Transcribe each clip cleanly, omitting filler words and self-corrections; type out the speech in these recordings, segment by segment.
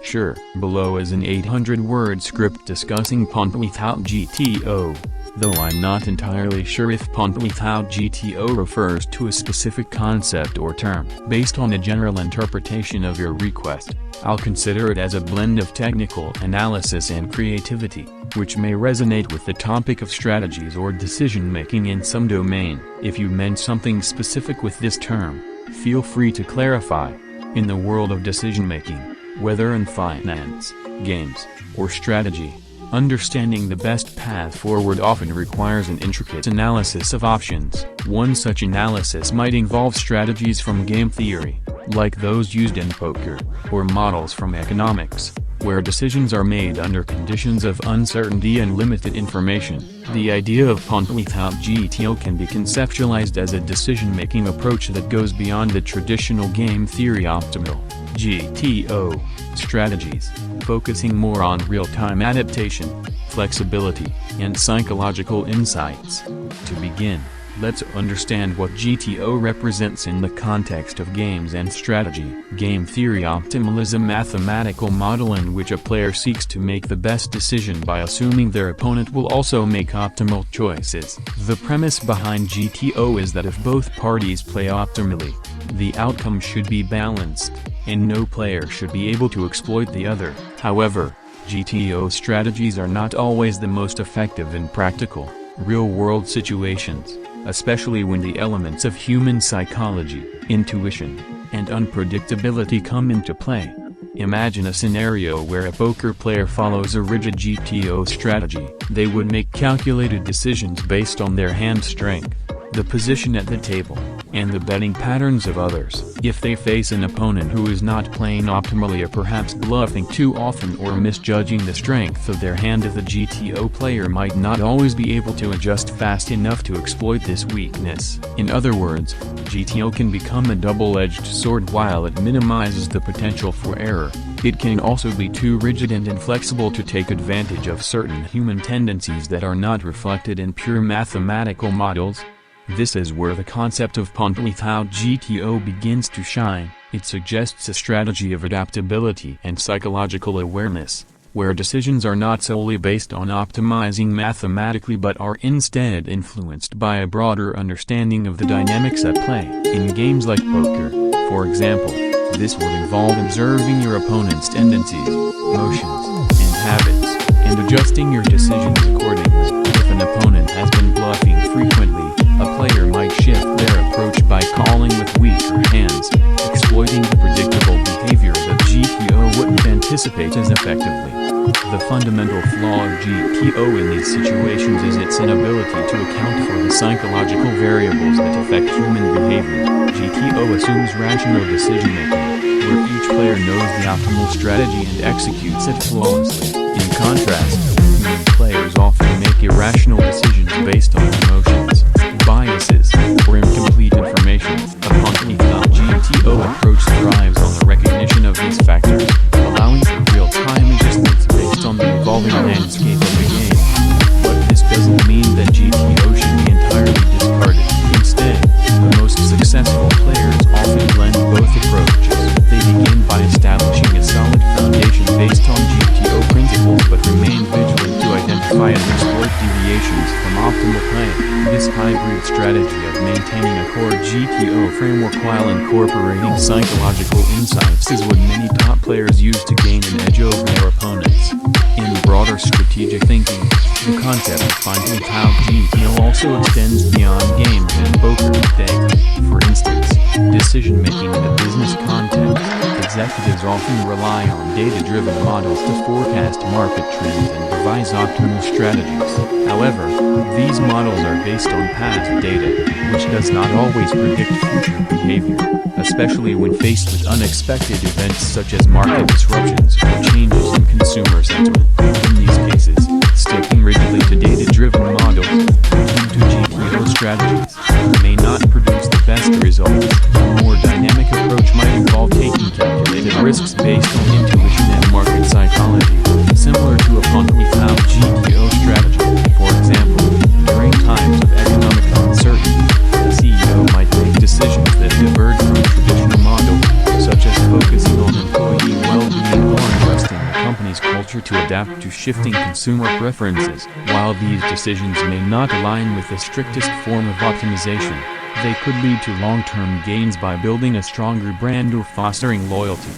Sure. Below is an 800-word script discussing Pontiac GTO, though I'm not entirely sure if Pontiac GTO refers to a specific concept or term. Based on a general interpretation of your request, I'll consider it as a blend of technical analysis and creativity, which may resonate with the topic of strategies or decision-making in some domain. If you meant something specific with this term, feel free to clarify. In the world of decision-making, whether in finance, games, or strategy, understanding the best path forward often requires an intricate analysis of options. One such analysis might involve strategies from game theory, like those used in poker, or models from economics, where decisions are made under conditions of uncertainty and limited information. The idea of Pontiac GTO can be conceptualized as a decision-making approach that goes beyond the traditional game theory optimal GTO strategies, focusing more on real-time adaptation, flexibility, and psychological insights. To begin, let's understand what GTO represents in the context of games and strategy. Game theory optimal is a mathematical model in which a player seeks to make the best decision by assuming their opponent will also make optimal choices. The premise behind GTO is that if both parties play optimally, the outcome should be balanced, and no player should be able to exploit the other. However, GTO strategies are not always the most effective in practical, real-world situations, especially when the elements of human psychology, intuition, and unpredictability come into play. Imagine a scenario where a poker player follows a rigid GTO strategy. They would make calculated decisions based on their hand strength, the position at the table, and the betting patterns of others. If they face an opponent who is not playing optimally or perhaps bluffing too often or misjudging the strength of their hand, the GTO player might not always be able to adjust fast enough to exploit this weakness. In other words, GTO can become a double-edged sword. While it minimizes the potential for error, it can also be too rigid and inflexible to take advantage of certain human tendencies that are not reflected in pure mathematical models. This is where the concept of Pontiac GTO begins to shine. It suggests a strategy of adaptability and psychological awareness, where decisions are not solely based on optimizing mathematically but are instead influenced by a broader understanding of the dynamics at play. In games like poker, for example, this would involve observing your opponent's tendencies, motions, and habits, and adjusting your decisions accordingly. If an opponent has been bluffing frequently, a player might shift their approach by calling with weaker hands, exploiting the predictable behavior that GTO wouldn't anticipate as effectively. The fundamental flaw of GTO in these situations is its inability to account for the psychological variables that affect human behavior. GTO assumes rational decision-making, where each player knows the optimal strategy and executes it flawlessly. In contrast, human players often make irrational decisions based on emotions, biases, or incomplete information. A Pontiac GTO approach thrives on the recognition of these factors, allowing for real-time adjustments based on the evolving landscape of the game. But this doesn't mean that GTO should be entirely discarded. Instead, the most successful players often blend both approaches. They begin by establishing a solid foundation based on GTO principles but remain vigilant to identify and exploit deviations from optimal play. This hybrid strategy of maintaining a core GTO framework while incorporating psychological insights is what many top players use to gain an edge over their opponents. In broader strategic thinking, the concept of Pontiac GTO also extends beyond games and poker. For instance, decision-making in a business context, executives often rely on data-driven models to forecast market trends and devise optimal strategies. However, these models are based on past data, which does not always predict future behavior, especially when faced with unexpected events such as market disruptions or changes in consumer sentiment. In these cases, sticking rigidly to data-driven models, akin to GTO strategies, may not produce the best results. A more dynamic approach might involve taking calculated risks based on intuition and market psychology, similar to a Pontiac GTO strategy. For example, during times of economic uncertainty, the CEO might make decisions that diverge from traditional models, such as focusing on employee well-being or culture to adapt to shifting consumer preferences. While these decisions may not align with the strictest form of optimization, they could lead to long-term gains by building a stronger brand or fostering loyalty.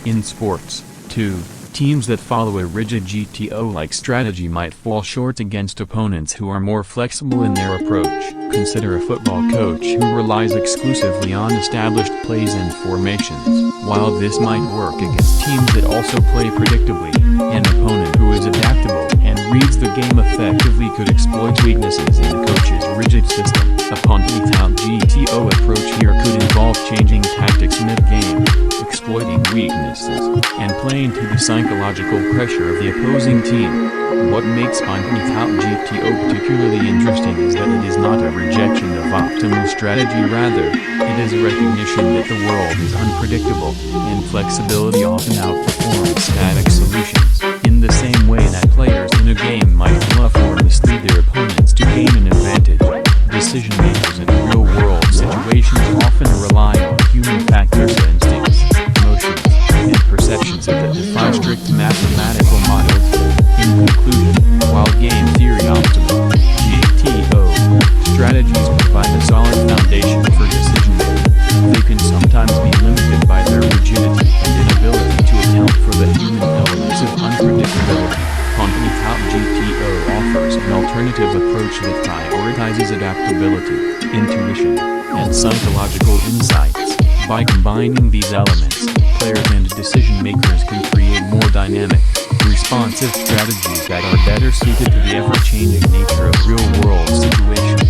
In sports, too, teams that follow a rigid GTO-like strategy might fall short against opponents who are more flexible in their approach. Consider a football coach who relies exclusively on established plays and formations. While this might work against teams that also play predictably, an opponent who is adaptable and reads the game effectively could exploit weaknesses in the coach's rigid system. A Pontiac GTO approach here could involve changing tactics mid-game, exploiting weaknesses, and playing to the psychological pressure of the opposing team. What makes Pontiac GTO particularly interesting is that it is not a rejection of optimal strategy, rather, it is a recognition that the world is unpredictable, and flexibility often outperforms static solutions. In the same way that players in a game might bluff or mislead their opponents to gain an advantage, decision-makers in real-world situations often rely on human factors, instincts, emotions, and perceptions that defy strict mathematical models. In conclusion, while game theory optimal GTO strategies provide a solid foundation for decision-making, they can sometimes be limited by their rigidity and inability to account for the human elements of unpredictability. Pontiac GTO offers an alternative approach that prioritizes adaptability, intuition, and psychological insights. By combining these elements, players and decision-makers can create more dynamic, responsive strategies that are better suited to the ever-changing nature of real-world situations.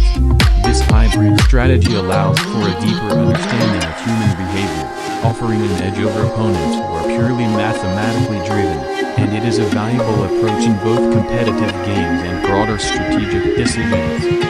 This hybrid strategy allows for a deeper understanding of human behavior, offering an edge over opponents who are purely mathematically driven, and it is a valuable approach in both competitive games and broader strategic decisions.